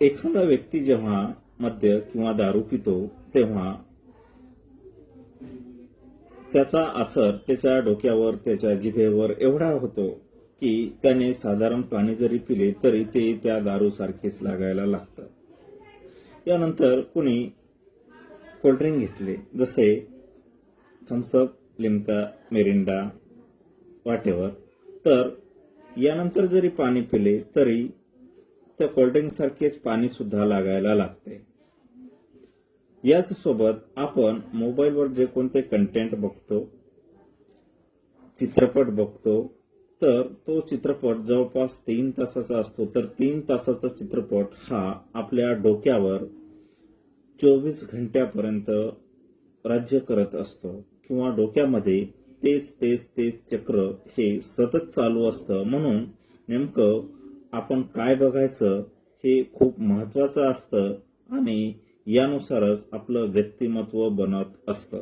एखादा व्यक्ती जेव्हा मद्य किंवा दारू पितो तेव्हा त्याचा असर त्याच्या डोक्यावर, त्याच्या जिभेवर एवढा होतो की त्याने साधारण पाणी जरी पिले तरी ते त्या दारूसारखेच लागायला लागतं. यानंतर कुणी कोल्ड्रिंक घेतले, जसे थम्सअप, लिम्का, मिरिंडा, व्हॉटएव्हर, तर यानंतर जरी पाणी पिले तरी त्या कोल्ड्रिंक सारखेच पाणी सुद्धा लागायला लागते. याच सोबत आपण मोबाईलवर जे कोणते कंटेंट बघतो, चित्रपट बघतो, तर तो चित्रपट जवळपास 3 तासाचा असतो. तर 3 तासाचा चित्रपट हा आपल्या डोक्यावर 24 घंट्यापर्यंत राज्य करत असतो किंवा डोक्यामध्ये तेच चक्र हे सतत चालू असतं. म्हणून नेमकं आपण काय बघायचं हे खूप महत्वाचं असतं आणि यानुसारच आपलं व्यक्तिमत्व बनत असतं.